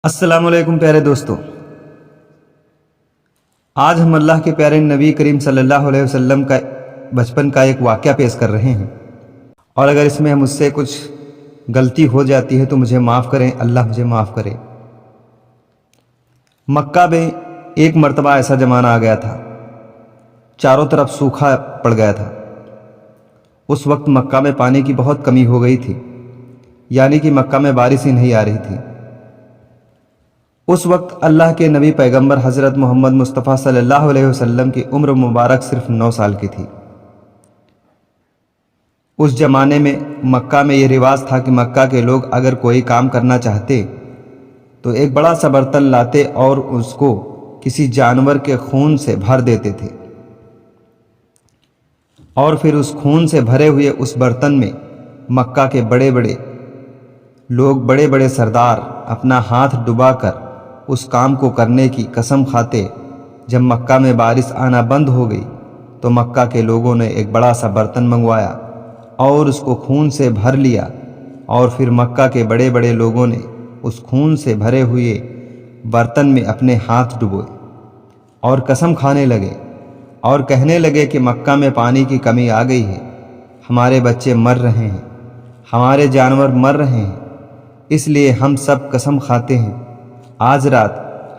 السلام علیکم پیارے دوستو، آج ہم اللہ کے پیارے نبی کریم صلی اللہ علیہ وسلم کا بچپن کا ایک واقعہ پیش کر رہے ہیں، اور اگر اس میں مجھ سے کچھ غلطی ہو جاتی ہے تو مجھے معاف کریں، اللہ مجھے معاف کرے۔ مکہ میں ایک مرتبہ ایسا زمانہ آ گیا تھا، چاروں طرف سوکھا پڑ گیا تھا۔ اس وقت مکہ میں پانی کی بہت کمی ہو گئی تھی، یعنی کہ مکہ میں بارش ہی نہیں آ رہی تھی۔ اس وقت اللہ کے نبی پیغمبر حضرت محمد مصطفیٰ صلی اللہ علیہ وسلم کی عمر مبارک صرف 9 سال کی تھی۔ اس زمانے میں مکہ میں یہ رواج تھا کہ مکہ کے لوگ اگر کوئی کام کرنا چاہتے تو ایک بڑا سا برتن لاتے اور اس کو کسی جانور کے خون سے بھر دیتے تھے، اور پھر اس خون سے بھرے ہوئے اس برتن میں مکہ کے بڑے بڑے لوگ، بڑے بڑے سردار اپنا ہاتھ ڈبا کر اس کام کو کرنے کی قسم کھاتے۔ جب مکہ میں بارش آنا بند ہو گئی تو مکہ کے لوگوں نے ایک بڑا سا برتن منگوایا اور اس کو خون سے بھر لیا، اور پھر مکہ کے بڑے بڑے لوگوں نے اس خون سے بھرے ہوئے برتن میں اپنے ہاتھ ڈبوئے اور قسم کھانے لگے اور کہنے لگے کہ مکہ میں پانی کی کمی آ گئی ہے، ہمارے بچے مر رہے ہیں، ہمارے جانور مر رہے ہیں، اس لیے ہم سب قسم کھاتے ہیں آج رات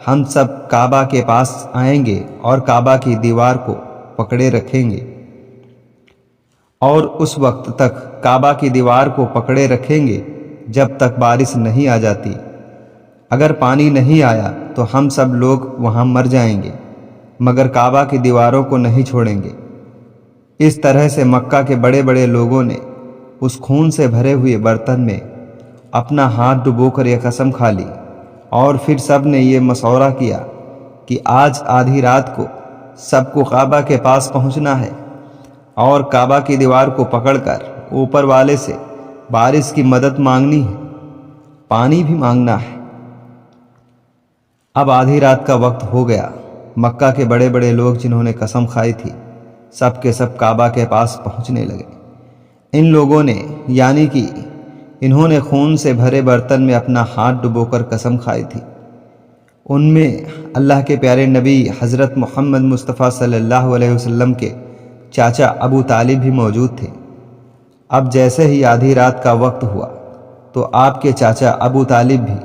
ہم سب کعبہ کے پاس آئیں گے اور کعبہ کی دیوار کو پکڑے رکھیں گے، اور اس وقت تک کعبہ کی دیوار کو پکڑے رکھیں گے جب تک بارش نہیں آ جاتی۔ اگر پانی نہیں آیا تو ہم سب لوگ وہاں مر جائیں گے، مگر کعبہ کی دیواروں کو نہیں چھوڑیں گے۔ اس طرح سے مکہ کے بڑے بڑے لوگوں نے اس خون سے بھرے ہوئے برتن میں اپنا ہاتھ ڈبو کر یہ قسم کھا لی، اور پھر سب نے یہ مشورہ کیا کہ آج آدھی رات کو سب کو کعبہ کے پاس پہنچنا ہے اور کعبہ کی دیوار کو پکڑ کر اوپر والے سے بارش کی مدد مانگنی ہے، پانی بھی مانگنا ہے۔ اب آدھی رات کا وقت ہو گیا۔ مکہ کے بڑے بڑے لوگ جنہوں نے قسم کھائی تھی سب کے سب کعبہ کے پاس پہنچنے لگے۔ ان لوگوں نے، یعنی کہ انہوں نے خون سے بھرے برتن میں اپنا ہاتھ ڈبو کر قسم کھائی تھی، ان میں اللہ کے پیارے نبی حضرت محمد مصطفیٰ صلی اللہ علیہ وسلم کے چاچا ابو طالب بھی موجود تھے۔ اب جیسے ہی آدھی رات کا وقت ہوا تو آپ کے چاچا ابو طالب بھی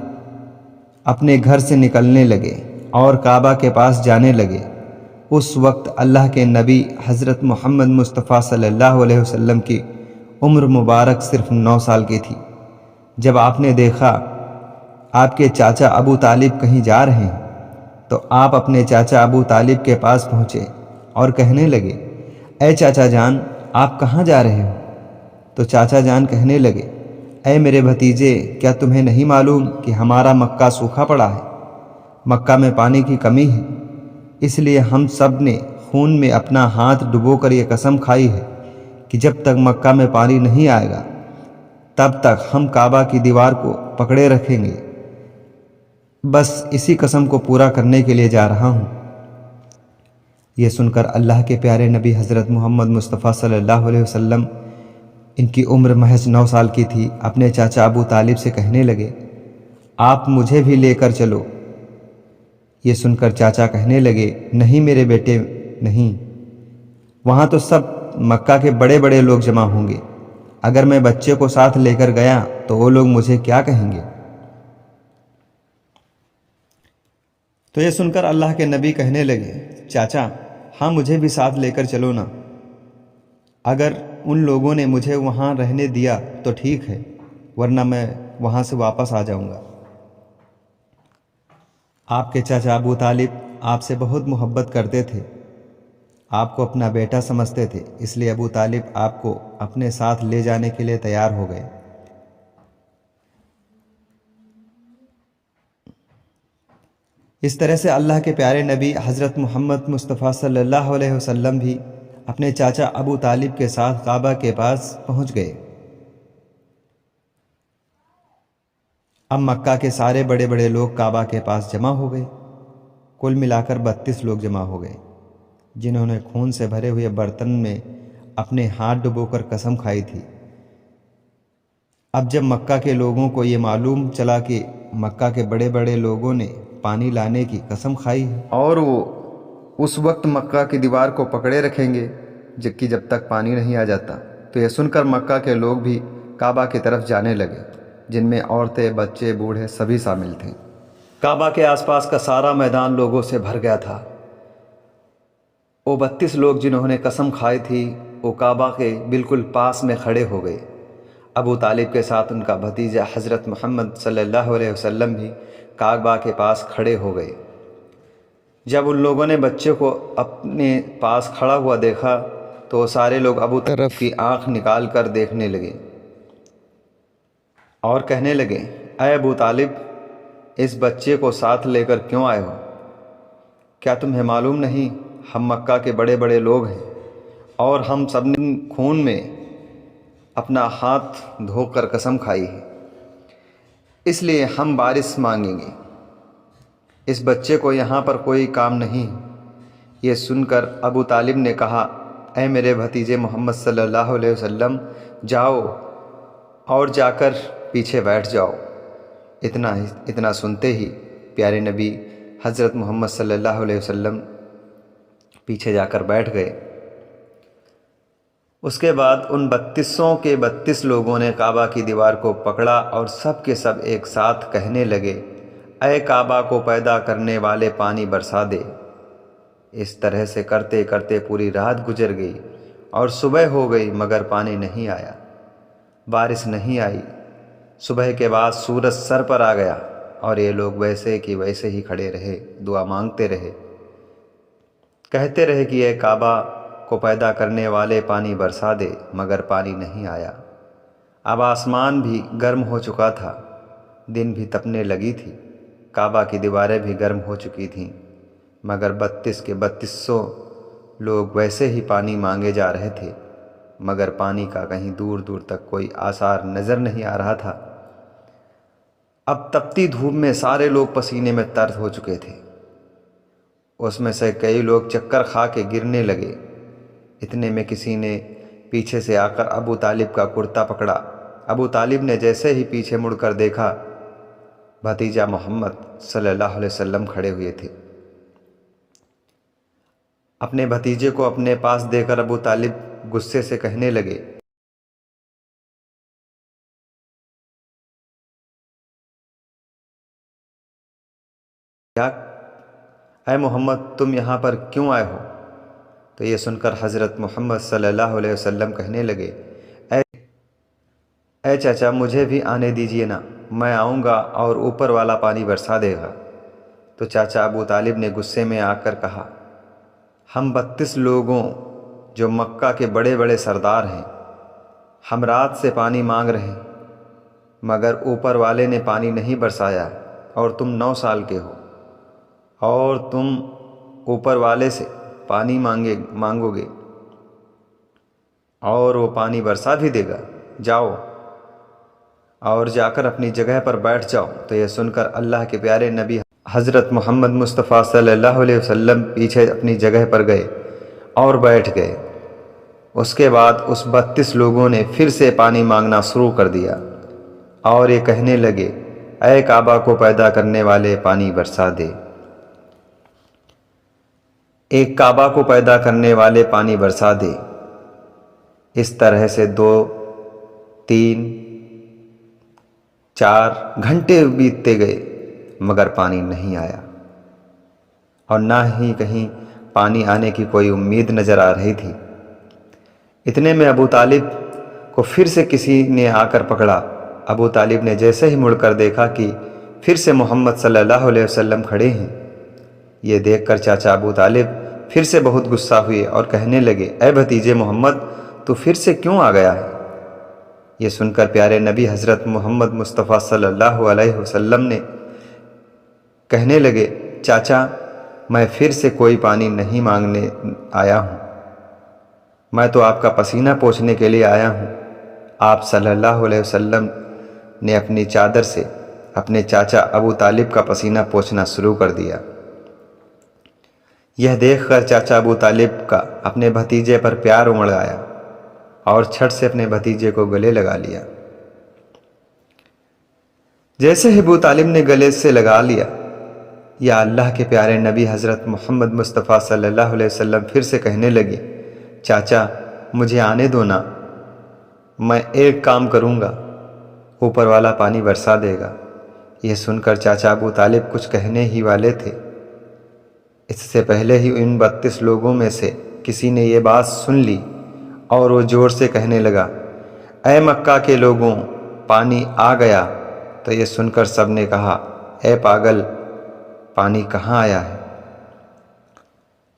اپنے گھر سے نکلنے لگے اور کعبہ کے پاس جانے لگے۔ اس وقت اللہ کے نبی حضرت محمد مصطفیٰ صلی اللہ علیہ وسلم کی عمر مبارک صرف 9 سال کی تھی۔ جب آپ نے دیکھا آپ کے چاچا ابو طالب کہیں جا رہے ہیں تو آپ اپنے چاچا ابو طالب کے پاس پہنچے اور کہنے لگے، اے چاچا جان، آپ کہاں جا رہے ہو؟ تو چاچا جان کہنے لگے، اے میرے بھتیجے، کیا تمہیں نہیں معلوم کہ ہمارا مکہ سوکھا پڑا ہے، مکہ میں پانی کی کمی ہے، اس لیے ہم سب نے خون میں اپنا ہاتھ ڈبو کر یہ قسم کھائی ہے کہ جب تک مکہ میں پانی نہیں آئے گا تب تک ہم کعبہ کی دیوار کو پکڑے رکھیں گے۔ بس اسی قسم کو پورا کرنے کے لیے جا رہا ہوں۔ یہ سن کر اللہ کے پیارے نبی حضرت محمد مصطفیٰ صلی اللہ علیہ وسلم، ان کی عمر محض 9 سال کی تھی، اپنے چاچا ابو طالب سے کہنے لگے، آپ مجھے بھی لے کر چلو۔ یہ سن کر چاچا کہنے لگے، نہیں میرے بیٹے نہیں، وہاں تو سب مکہ کے بڑے بڑے لوگ جمع ہوں گے، اگر میں بچے کو ساتھ لے کر گیا تو وہ لوگ مجھے کیا کہیں گے؟ تو یہ سن کر اللہ کے نبی کہنے لگے، چاچا ہاں مجھے بھی ساتھ لے کر چلو نا، اگر ان لوگوں نے مجھے وہاں رہنے دیا تو ٹھیک ہے، ورنہ میں وہاں سے واپس آ جاؤں گا۔ آپ کے چاچا ابو طالب آپ سے بہت محبت کرتے تھے، آپ کو اپنا بیٹا سمجھتے تھے، اس لیے ابو طالب آپ کو اپنے ساتھ لے جانے کے لیے تیار ہو گئے۔ اس طرح سے اللہ کے پیارے نبی حضرت محمد مصطفیٰ صلی اللہ علیہ وسلم بھی اپنے چاچا ابو طالب کے ساتھ کعبہ کے پاس پہنچ گئے۔ اب مکہ کے سارے بڑے بڑے لوگ کعبہ کے پاس جمع ہو گئے، کل ملا کر 32 لوگ جمع ہو گئے، جنہوں نے خون سے بھرے ہوئے برتن میں اپنے ہاتھ ڈبو کر قسم کھائی تھی۔ اب جب مکہ کے لوگوں کو یہ معلوم چلا کہ مکہ کے بڑے بڑے لوگوں نے پانی لانے کی قسم کھائی ہے اور وہ اس وقت مکہ کی دیوار کو پکڑے رکھیں گے جب تک پانی نہیں آ جاتا، تو یہ سن کر مکہ کے لوگ بھی کعبہ کی طرف جانے لگے، جن میں عورتیں، بچے، بوڑھے سبھی شامل تھے۔ کعبہ کے آس پاس کا سارا میدان لوگوں سے بھر گیا تھا۔ وہ 32 لوگ جنہوں نے قسم کھائی تھی وہ کعبہ کے بالکل پاس میں کھڑے ہو گئے۔ ابو طالب کے ساتھ ان کا بھتیجا حضرت محمد صلی اللہ علیہ وسلم بھی کعبہ کے پاس کھڑے ہو گئے۔ جب ان لوگوں نے بچے کو اپنے پاس کھڑا ہوا دیکھا تو وہ سارے لوگ ابو طرف کی آنکھ نکال کر دیکھنے لگے اور کہنے لگے، اے ابو طالب، اس بچے کو ساتھ لے کر کیوں آئے ہو؟ کیا تمہیں معلوم نہیں ہم مکہ کے بڑے بڑے لوگ ہیں اور ہم سب نے خون میں اپنا ہاتھ دھو کر قسم کھائی ہے، اس لیے ہم بارش مانگیں گے۔ اس بچے کو یہاں پر کوئی کام نہیں۔ یہ سن کر ابو طالب نے کہا، اے میرے بھتیجے محمد صلی اللہ علیہ وسلم، جاؤ اور جا کر پیچھے بیٹھ جاؤ۔ اتنا سنتے ہی پیارے نبی حضرت محمد صلی اللہ علیہ وسلم پیچھے جا کر بیٹھ گئے۔ اس کے بعد ان 32 کے 32 لوگوں نے کعبہ کی دیوار کو پکڑا اور سب کے سب ایک ساتھ کہنے لگے، اے کعبہ کو پیدا کرنے والے، پانی برسا دے۔ اس طرح سے کرتے کرتے پوری رات گزر گئی اور صبح ہو گئی مگر پانی نہیں آیا، بارش نہیں آئی۔ صبح کے بعد سورج سر پر آ گیا اور یہ لوگ ویسے کہ ویسے ہی کھڑے رہے، دعا مانگتے رہے، کہتے رہے کہ اے کعبہ کو پیدا کرنے والے، پانی برسا دے، مگر پانی نہیں آیا۔ اب آسمان بھی گرم ہو چکا تھا، دن بھی تپنے لگی تھی، کعبہ کی دیواریں بھی گرم ہو چکی تھیں، مگر 32 کے 32 لوگ ویسے ہی پانی مانگے جا رہے تھے، مگر پانی کا کہیں دور دور تک کوئی آثار نظر نہیں آ رہا تھا۔ اب تپتی دھوپ میں سارے لوگ پسینے میں تر ہو چکے تھے، اس میں سے کئی لوگ چکر کھا کے گرنے لگے۔ اتنے میں کسی نے پیچھے سے آ کر ابو طالب کا کرتا پکڑا۔ ابو طالب نے جیسے ہی پیچھے مڑ کر دیکھا، بھتیجا محمد صلی اللہ علیہ وسلم کھڑے ہوئے تھے۔ اپنے بھتیجے کو اپنے پاس دے کر ابو طالب غصے سے کہنے لگے، اے محمد، تم یہاں پر کیوں آئے ہو؟ تو یہ سن کر حضرت محمد صلی اللہ علیہ وسلم کہنے لگے، اے چاچا، مجھے بھی آنے دیجئے نا، میں آؤں گا اور اوپر والا پانی برسا دے گا۔ تو چاچا ابو طالب نے غصے میں آ کر کہا، ہم 32 لوگوں جو مکہ کے بڑے بڑے سردار ہیں، ہم رات سے پانی مانگ رہے ہیں، مگر اوپر والے نے پانی نہیں برسایا، اور تم 9 سال کے ہو اور تم اوپر والے سے پانی مانگو گے اور وہ پانی برسا بھی دے گا، جاؤ اور جا کر اپنی جگہ پر بیٹھ جاؤ۔ تو یہ سن کر اللہ کے پیارے نبی حضرت محمد مصطفیٰ صلی اللہ علیہ وسلم پیچھے اپنی جگہ پر گئے اور بیٹھ گئے۔ اس کے بعد اس 32 لوگوں نے پھر سے پانی مانگنا شروع کر دیا اور یہ کہنے لگے، اے کعبہ کو پیدا کرنے والے، پانی برسا دے۔ ایک کعبہ کو پیدا کرنے والے، پانی برسا دے۔ اس طرح سے 2، 3، 4 گھنٹے بیتتے گئے مگر پانی نہیں آیا، اور نہ ہی کہیں پانی آنے کی کوئی امید نظر آ رہی تھی۔ اتنے میں ابو طالب کو پھر سے کسی نے آ کر پکڑا۔ ابو طالب نے جیسے ہی مڑ کر دیکھا کہ پھر سے محمد صلی اللہ علیہ وسلم کھڑے ہیں، یہ دیکھ کر چاچا ابو طالب پھر سے بہت غصہ ہوئے اور کہنے لگے، اے بھتیجے محمد، تو پھر سے کیوں آ گیا ہے؟ یہ سن کر پیارے نبی حضرت محمد مصطفیٰ صلی اللہ علیہ وسلم نے کہنے لگے، چاچا، میں پھر سے کوئی پانی نہیں مانگنے آیا ہوں، میں تو آپ کا پسینہ پوچھنے کے لیے آیا ہوں۔ آپ صلی اللہ علیہ وسلم نے اپنی چادر سے اپنے چاچا ابو طالب کا پسینہ پوچھنا شروع کر دیا۔ یہ دیکھ کر چاچا ابو طالب کا اپنے بھتیجے پر پیار امڑ آیا اور چھٹ سے اپنے بھتیجے کو گلے لگا لیا۔ جیسے ہی ابو طالب نے گلے سے لگا لیا، یا اللہ کے پیارے نبی حضرت محمد مصطفیٰ صلی اللہ علیہ وسلم پھر سے کہنے لگے، چاچا مجھے آنے دو نا، میں ایک کام کروں گا، اوپر والا پانی برسا دے گا۔ یہ سن کر چاچا ابو طالب کچھ کہنے ہی والے تھے، اس سے پہلے ہی ان 32 لوگوں میں سے کسی نے یہ بات سن لی اور وہ زور سے کہنے لگا، اے مکہ کے لوگوں، پانی آ گیا۔ تو یہ سن کر سب نے کہا، اے پاگل، پانی کہاں آیا ہے؟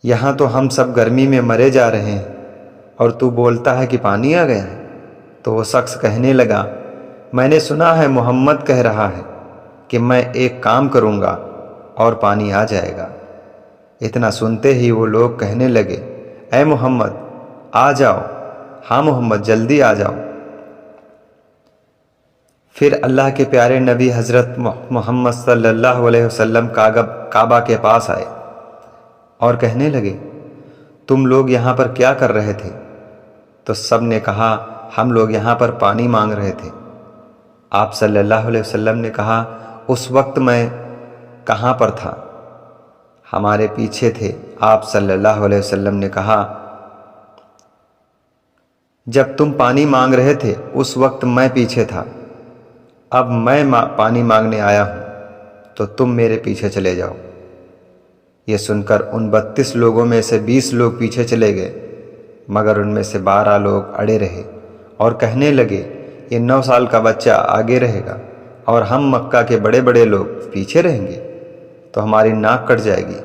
یہاں تو ہم سب گرمی میں مرے جا رہے ہیں اور تو بولتا ہے کہ پانی آ گیا ہے۔ تو وہ شخص کہنے لگا، میں نے سنا ہے محمد کہہ رہا ہے کہ میں ایک کام کروں گا اور پانی آ جائے گا۔ اتنا سنتے ہی وہ لوگ کہنے لگے، اے محمد آ جاؤ، ہاں محمد جلدی آ جاؤ۔ پھر اللہ کے پیارے نبی حضرت محمد صلی اللہ علیہ وسلم کعبہ کے پاس آئے اور کہنے لگے، تم لوگ یہاں پر کیا کر رہے تھے؟ تو سب نے کہا، ہم لوگ یہاں پر پانی مانگ رہے تھے۔ آپ صلی اللہ علیہ وسلم نے کہا، اس وقت میں کہاں پر تھا؟ ہمارے پیچھے تھے۔ آپ صلی اللہ علیہ وسلم نے کہا، جب تم پانی مانگ رہے تھے اس وقت میں پیچھے تھا، اب میں پانی مانگنے آیا ہوں تو تم میرے پیچھے چلے جاؤ۔ یہ سن کر ان 32 لوگوں میں سے 20 لوگ پیچھے چلے گئے، مگر ان میں سے 12 لوگ اڑے رہے اور کہنے لگے، یہ 9 سال کا بچہ آگے رہے گا اور ہم مکہ کے بڑے بڑے لوگ پیچھے رہیں گے تو ہماری ناک کٹ جائے گی،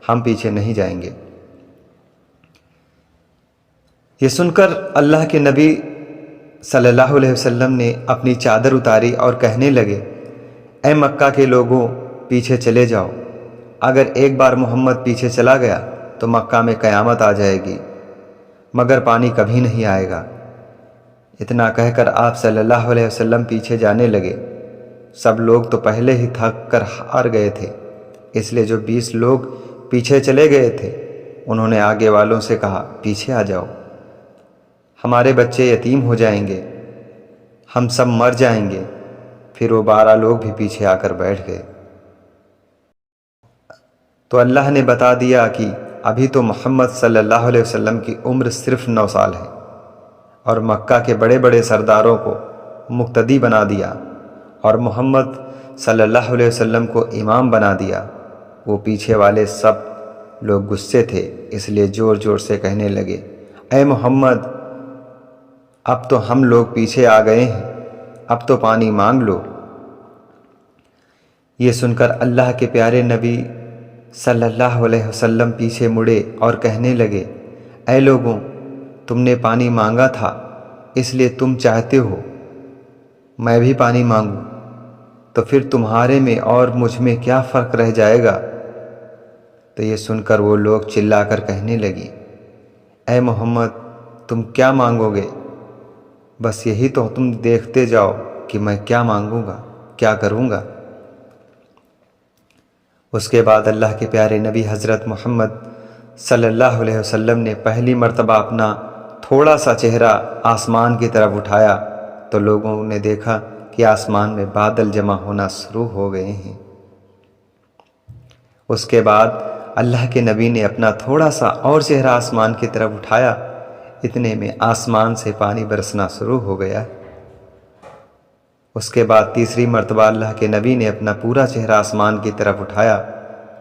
ہم پیچھے نہیں جائیں گے۔ یہ سن کر اللہ کے نبی صلی اللہ علیہ وسلم نے اپنی چادر اتاری اور کہنے لگے، اے مکہ کے لوگوں، پیچھے چلے جاؤ۔ اگر ایک بار محمد پیچھے چلا گیا تو مکہ میں قیامت آ جائے گی، مگر پانی کبھی نہیں آئے گا۔ اتنا کہہ کر آپ صلی اللہ علیہ وسلم پیچھے جانے لگے۔ سب لوگ تو پہلے ہی تھک کر ہار گئے تھے، اس لیے جو 20 لوگ پیچھے چلے گئے تھے انہوں نے آگے والوں سے کہا، پیچھے آ جاؤ، ہمارے بچے یتیم ہو جائیں گے، ہم سب مر جائیں گے۔ پھر وہ 12 لوگ بھی پیچھے آ کر بیٹھ گئے۔ تو اللہ نے بتا دیا کہ ابھی تو محمد صلی اللہ علیہ وسلم کی عمر صرف 9 سال ہے، اور مکہ کے بڑے بڑے سرداروں کو مقتدی بنا دیا اور محمد صلی اللہ علیہ وسلم کو امام بنا دیا۔ وہ پیچھے والے سب لوگ غصے تھے، اس لیے زور زور سے کہنے لگے، اے محمد، اب تو ہم لوگ پیچھے آ گئے ہیں، اب تو پانی مانگ لو۔ یہ سن کر اللہ کے پیارے نبی صلی اللہ علیہ وسلم پیچھے مڑے اور کہنے لگے، اے لوگوں، تم نے پانی مانگا تھا، اس لیے تم چاہتے ہو میں بھی پانی مانگوں، تو پھر تمہارے میں اور مجھ میں کیا فرق رہ جائے گا؟ تو یہ سن کر وہ لوگ چلا کر کہنے لگی، اے محمد، تم کیا مانگو گے؟ بس یہی تو تم دیکھتے جاؤ کہ میں کیا مانگوں گا، کیا کروں گا۔ اس کے بعد اللہ کے پیارے نبی حضرت محمد صلی اللہ علیہ وسلم نے پہلی مرتبہ اپنا تھوڑا سا چہرہ آسمان کی طرف اٹھایا تو لوگوں نے دیکھا کہ آسمان میں بادل جمع ہونا شروع ہو گئے ہیں۔ اس کے بعد اللہ کے نبی نے اپنا تھوڑا سا اور چہرہ آسمان کی طرف اٹھایا، اتنے میں آسمان سے پانی برسنا شروع ہو گیا۔ اس کے بعد تیسری مرتبہ اللہ کے نبی نے اپنا پورا چہرہ آسمان کی طرف اٹھایا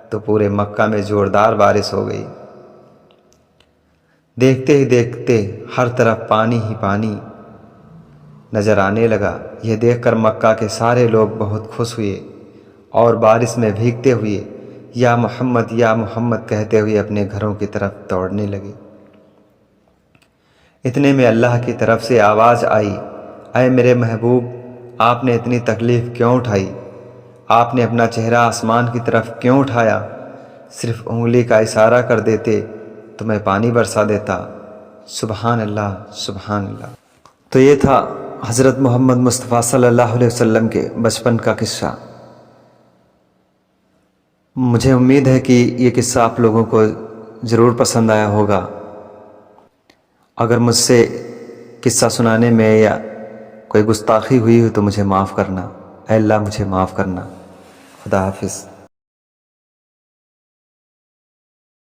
تو پورے مکہ میں زوردار بارش ہو گئی۔ دیکھتے ہی دیکھتے ہر طرف پانی ہی پانی نظر آنے لگا۔ یہ دیکھ کر مکہ کے سارے لوگ بہت خوش ہوئے اور بارش میں بھیگتے ہوئے یا محمد کہتے ہوئے اپنے گھروں کی طرف دوڑنے لگے۔ اتنے میں اللہ کی طرف سے آواز آئی، اے میرے محبوب، آپ نے اتنی تکلیف کیوں اٹھائی؟ آپ نے اپنا چہرہ آسمان کی طرف کیوں اٹھایا؟ صرف انگلی کا اشارہ کر دیتے تو میں پانی برسا دیتا۔ سبحان اللہ، سبحان اللہ۔ تو یہ تھا حضرت محمد مصطفیٰ صلی اللہ علیہ وسلم کے بچپن کا قصہ۔ مجھے امید ہے کہ یہ قصہ آپ لوگوں کو ضرور پسند آیا ہوگا۔ اگر مجھ سے قصہ سنانے میں یا کوئی گستاخی ہوئی ہو تو مجھے معاف کرنا۔ اے اللہ مجھے معاف کرنا۔ خدا حافظ۔